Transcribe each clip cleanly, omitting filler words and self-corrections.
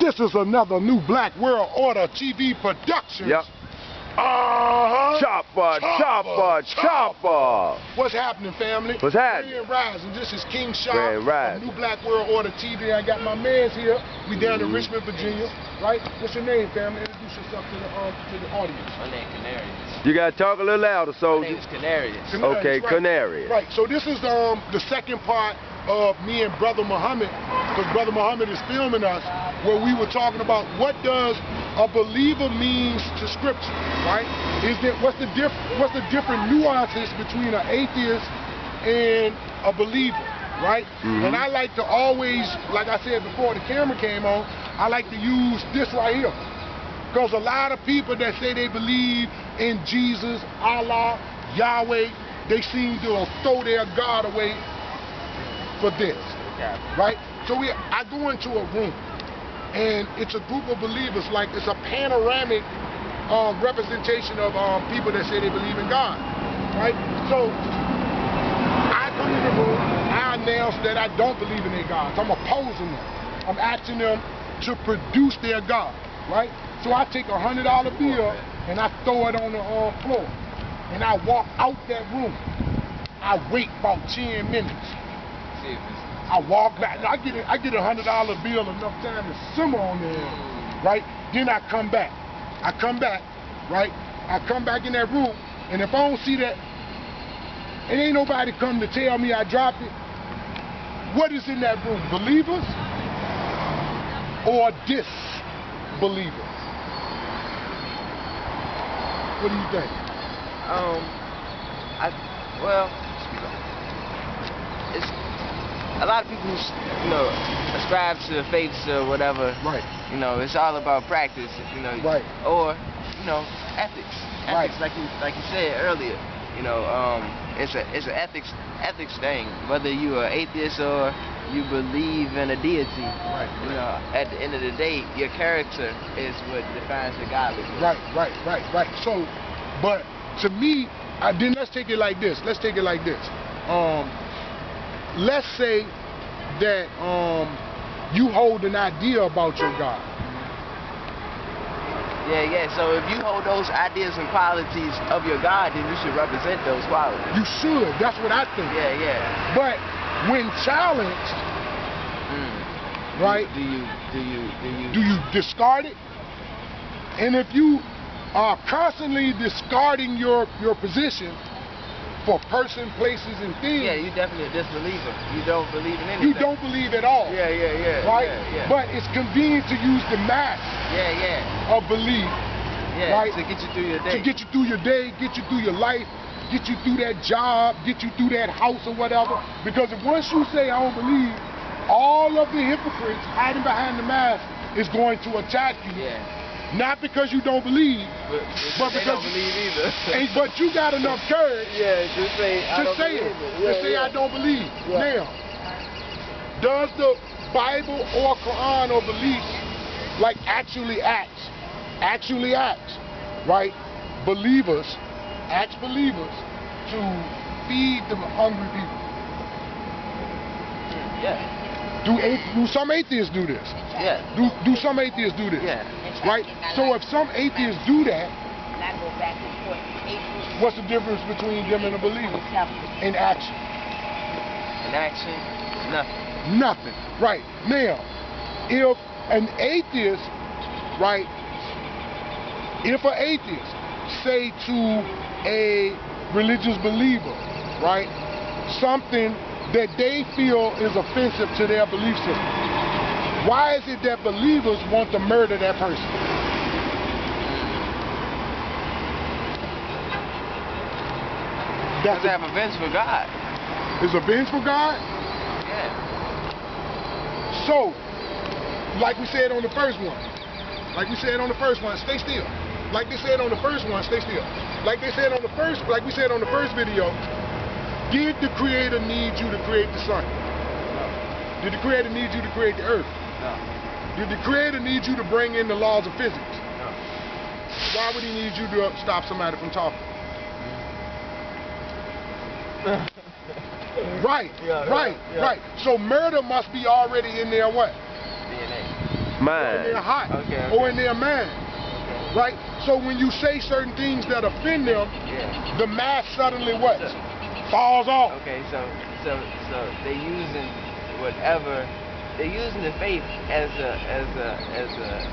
This is another new Black World Order TV production. Yep. Chopper. What's happening, family? What's happening? Grand Rising. This is King Sharp Grand of New Black World Order TV. I got my mans here. We down in Richmond, Virginia. Right? What's your name, family? Introduce yourself to the audience. My name is Canarius. You gotta talk a little louder, soldier. My name is Canarius. Okay, right. Canarius. Right. So this is the second part of me and Brother Muhammad, because Brother Muhammad is filming us, where we were talking about what does a believer means to Scripture, right? What's the different nuances between an atheist and a believer, right? And I like to always, like I said before the camera came on, I like to use this right here, because a lot of people that say they believe in Jesus, Allah, Yahweh, they seem to throw their God away for this, right? So I go into a room, and it's a group of believers, like it's a panoramic representation of people that say they believe in God, right? So I come in the room, I announce that I don't believe in their gods. I'm opposing them. I'm asking them to produce their God, right? So I take a $100 bill and I throw it on the floor, and I walk out that room. I wait about 10 minutes. I walk back. I get a $100 bill enough time to simmer on there, right? Then I come back. Right? I come back in that room, and if I don't see that, and ain't nobody come to tell me I dropped it, what is in that room? Believers or disbelievers? What do you think? It's a lot of people who, ascribe to faiths or whatever. Right. It's all about practice. Right. Or, ethics. Right. Like you said earlier. It's an ethics thing. Whether you are atheist or you believe in a deity. Right. At the end of the day, your character is what defines the godliness. Right. So, but to me, then let's take it like this. Let's say that you hold an idea about your God. Yeah. So if you hold those ideas and qualities of your God, then you should represent those qualities. You should. That's what I think. Yeah. But when challenged, right? Do you discard it? And if you are constantly discarding your position for person, places, and things. Yeah, you're definitely a disbeliever. You don't believe in anything. You don't believe at all. Yeah. Right? Yeah. But it's convenient to use the mask of belief. Yeah, right? To get you through your day. To get you through your day, get you through your life, get you through that job, get you through that house or whatever. Because if once you say I don't believe, all of the hypocrites hiding behind the mask is going to attack you. Yeah. Not because you don't believe, but because they don't believe either. But you got enough courage to say I don't believe. Yeah. Now, does the Bible or Quran or beliefs actually acts, right? Believers to feed the hungry people. Yeah. Do some atheists do this? Yeah. Do some atheists do this? Yeah. Right? So if some atheists do that, what's the difference between them and a believer? In action. In action, nothing. Nothing. Right. Now, if an atheist, right, if an atheist say to a religious believer, right, something that they feel is offensive to their belief system, why is it that believers want to murder that person? Because they have a venge for God. Is a venge for God? Yeah. So, like we said on the first one, stay still. Like they said on the first one, stay still. Like we said on the first video, did the Creator need you to create the sun? No. Did the Creator need you to create the earth? No. Did the Creator need you to bring in the laws of physics? No. Why would He need you to stop somebody from talking? Right. So murder must be already in their what? DNA. or in their heart, or in their mind, right? So when you say certain things that offend them, the mask suddenly what? Falls off. Okay, so they're using whatever, they're using the faith as a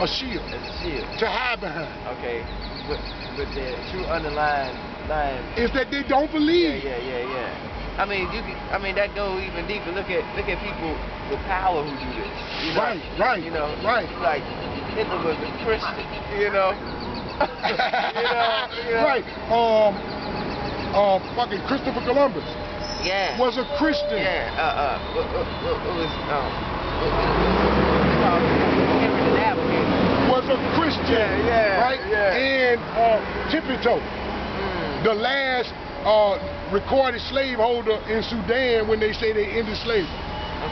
shield. As a shield. To hide behind. Okay, but the true underlying line is that they don't believe. Yeah. I mean, that goes even deeper. Look at people with power who do this. You know? Right. You know, right. Like Hitler was a Christian. You know. Right. Fucking Christopher Columbus. Yeah. Was a Christian. Yeah. What was Henry the Navigator. Was a Christian. Yeah. Right. Yeah. And PT.2, the last recorded slaveholder in Sudan when they say they ended slavery.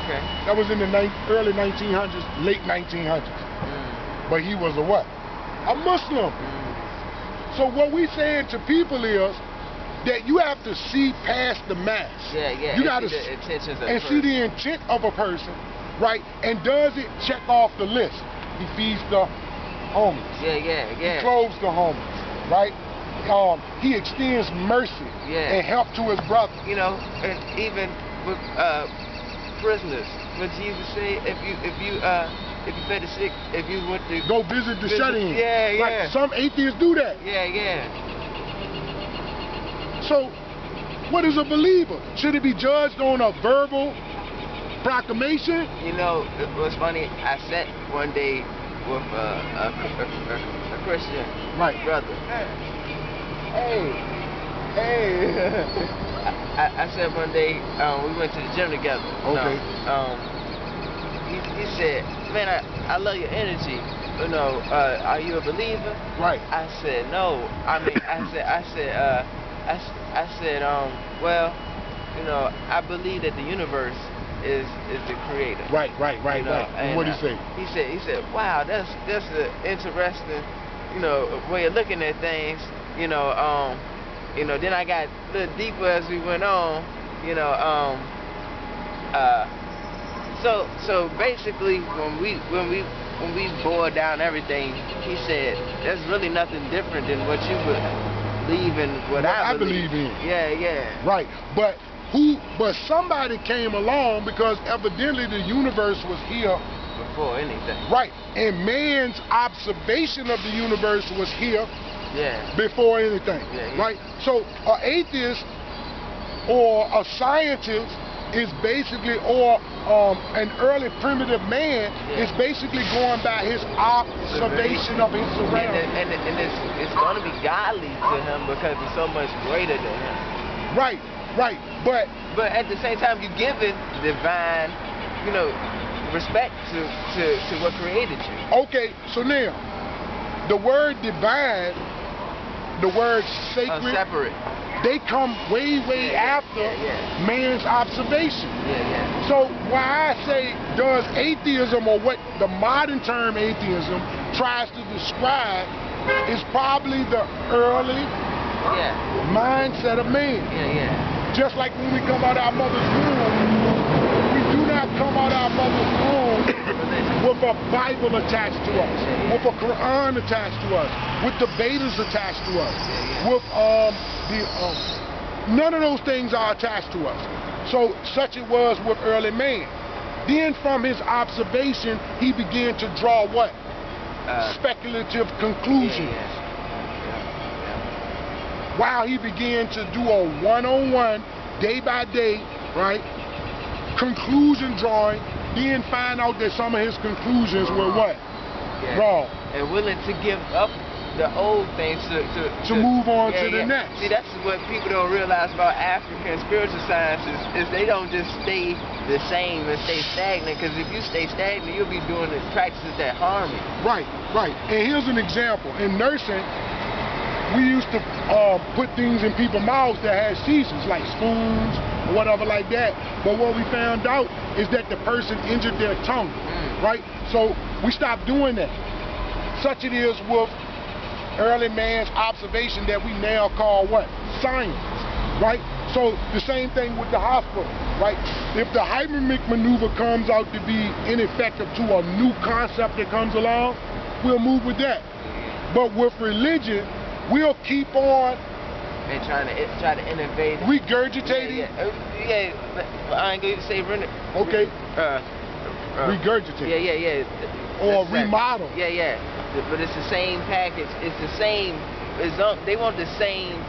Okay. That was in the early 1900s, late 1900s. But he was a what? A Muslim. So what we saying to people is that you have to see past the mask. Yeah. You got to see the intentions of and see the intent of a person, right? And does it check off the list? He feeds the homeless. Yeah. He clothes the homeless, right? He extends mercy and help to his brother. You know, and even with prisoners, when Jesus said, if you fed the sick, if you went to go visit the shut-in. Yeah. Like some atheists do that. Yeah. So, what is a believer? Should it be judged on a verbal proclamation? You know, what's funny? I sat one day with a Christian brother. Hey. I said one day, we went to the gym together. Okay. He said, man, I love your energy. You know, are you a believer? Right. I said, no. I mean, I said, well, you know, I believe that the universe is the creator. Right. You know, and what did he say? He said, wow, that's an interesting, you know, way of looking at things. You know, then I got a little deeper as we went on. You know, so basically, when we boiled down everything, he said, there's really nothing different than what you believe in, what I believe in. Yeah. Right, but somebody came along because evidently the universe was here before anything. Right, and man's observation of the universe was here before anything. Right, so an atheist or a scientist is basically, or an early primitive man is basically going by his observation of his surroundings. And it's going to be godly to him because it's so much greater than him. Right, but at the same time, you give it divine, you know, respect to what created you. Okay, so now the word divine, the word sacred, separate. They come way after man's observation. So why I say does atheism, or what the modern term atheism tries to describe, is probably the early mindset of man. Just like when we come out of our mother's womb, we do not come out of our mother's womb with a Bible attached to us, with a Quran attached to us, with the Vedas attached to us, with none of those things are attached to us. So such it was with early man. Then from his observation, he began to draw what? Speculative conclusions. While he began to do a one-on-one, day by day, right, conclusion drawing, then find out that some of his conclusions were what? Wrong. And willing to give up the old things to move on to the next. See, that's what people don't realize about African spiritual sciences, is they don't just stay the same and stay stagnant, because if you stay stagnant, you'll be doing the practices that harm you. Right. And here's an example. In nursing, we used to put things in people's mouths that had seizures, like spoons or whatever like that. But what we found out is that the person injured their tongue, right? So we stopped doing that. Such it is with early man's observation that we now call what? Science. right? So the same thing with the hospital, right? If the hypermic maneuver comes out to be ineffective to a new concept that comes along, we'll move with that. But with religion, we'll keep on and try to innovate, regurgitating. Yeah, but I ain't gonna say okay. Regurgitate. Yeah. Or remodel. Yeah. But it's the same package. It's the same. They want the same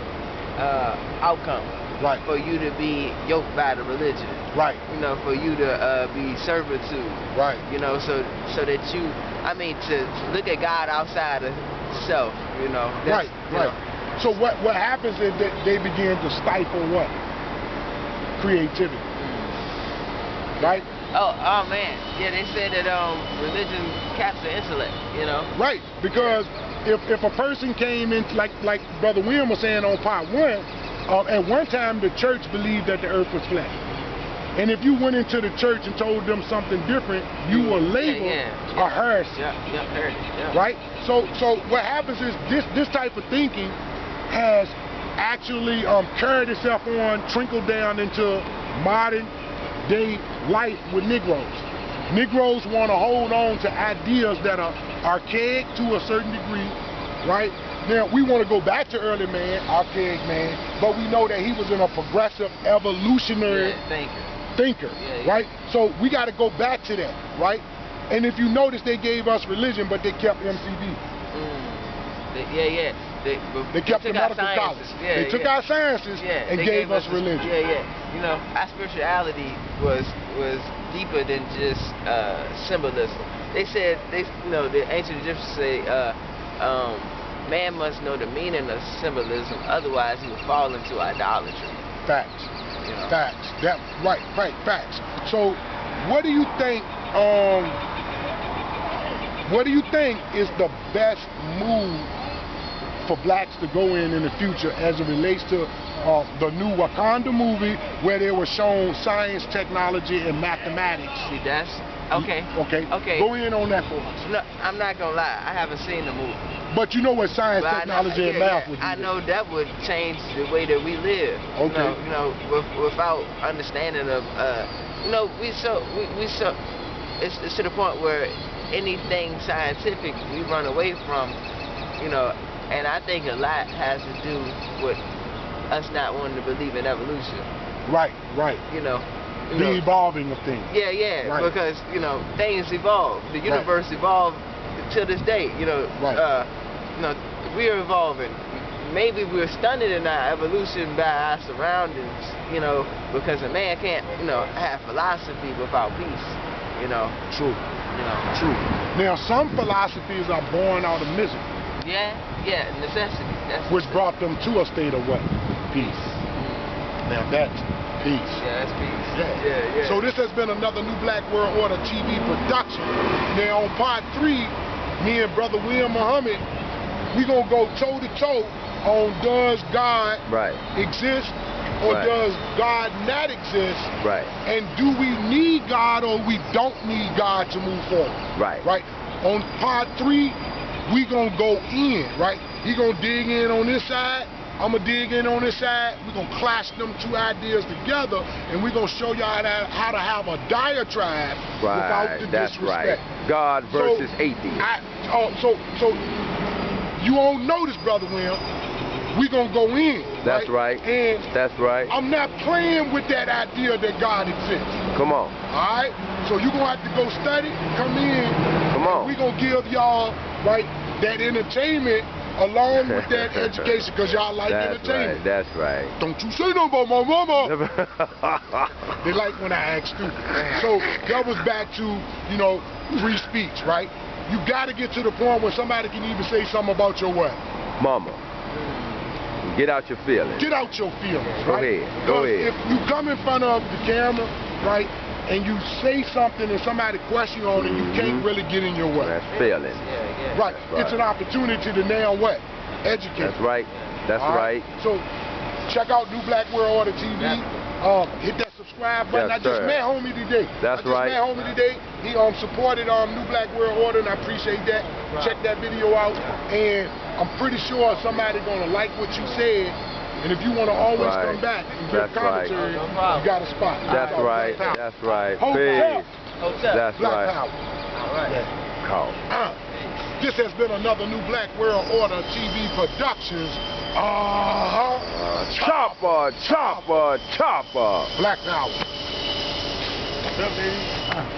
outcome. Right. For you to be yoked by the religion. Right. You know, for you to be servitude. Right. You know, so that you, I mean, to look at God outside of self. You know. Right. So what happens is that they begin to stifle what? Creativity. Right? Oh man. Yeah, they said that religion caps the intellect, you know? Right, because if a person came in, like Brother William was saying on part 1, at one time the church believed that the earth was flat. And if you went into the church and told them something different, you were labeled a heresy. Heresy. Right? So what happens is this type of thinking has actually carried itself on, trickled down into modern day life with Negroes. Negroes want to hold on to ideas that are archaic to a certain degree, right? Now, we want to go back to early man, archaic man, but we know that he was in a progressive, evolutionary thinker, right? So we got to go back to that, right? And if you notice, they gave us religion, but they kept MCD. They kept the medical college. They took our sciences and gave us religion. You know, our spirituality was deeper than just symbolism. They said, you know, the ancient Egyptians say, man must know the meaning of symbolism, otherwise he will fall into idolatry. Facts. You know? Facts. Right, facts. So, what do you think? What do you think is the best move for blacks to go in the future as it relates to the new Wakanda movie, where they were shown science, technology, and mathematics? See, that's okay. Go in on that for us. No, I'm not gonna lie, I haven't seen the movie. But you know what science, technology, and math would do. I know that would change the way that we live. Okay. You know, without understanding of, you know, it's to the point where anything scientific we run away from, you know. And I think a lot has to do with us not wanting to believe in evolution. Right. You know the evolving of things. Yeah. Right. Because, you know, things evolve. The universe evolved to this day. You know, you know, we're evolving. Maybe we're stunted in our evolution by our surroundings. You know, because a man can't, you know, have philosophy without peace. You know. True. True. Now, some philosophies are born out of misery. Yeah, necessity. Which brought them to a state of what? Peace. Now that's peace. Yeah, that's peace. Yeah. So this has been another New Black World Order TV production. Now on part 3, me and Brother William Muhammad, we gonna go toe to toe on does God exist or does God not exist? Right. And do we need God or we don't need God to move forward? Right. On part 3, we gonna go in, right? He gonna dig in on this side, I'm gonna dig in on this side. We're gonna clash them two ideas together, and we're gonna show y'all how to have a diatribe without the disrespect. God versus atheist. So you won't notice, Brother William, we gonna go in. That's right. And that's right. I'm not playing with that idea that God exists. Come on. All right. So you gonna have to go study, come in. Come on. We gonna give y'all that entertainment along with that education, because y'all like entertainment. That's right. Don't you say nothing about my mama. They like when I act stupid. So that was back to, you know, free speech, right? You got to get to the point where somebody can even say something about your what? Mama. Get out your feelings. Get out your feelings, Go right? ahead. If you come in front of the camera, right, and you say something and somebody question you on it, you can't really get in your way. That's feelings. Right. It's an opportunity to now what? Educate. That's right. That's right. So check out New Black World Order TV. Hit that subscribe button. Yes, I just met homie today. That's right. I just met homie today. He supported New Black World Order, and I appreciate that. Check that video out, and I'm pretty sure somebody gonna like what you said And if you want to always come back and give commentary, you got a spot. That's right. That's right. Hotel. That's Black right. Power. All right. Call. This has been another New Black World Order TV Productions. Chopper, chopper, chopper. Black Power. What's up, baby?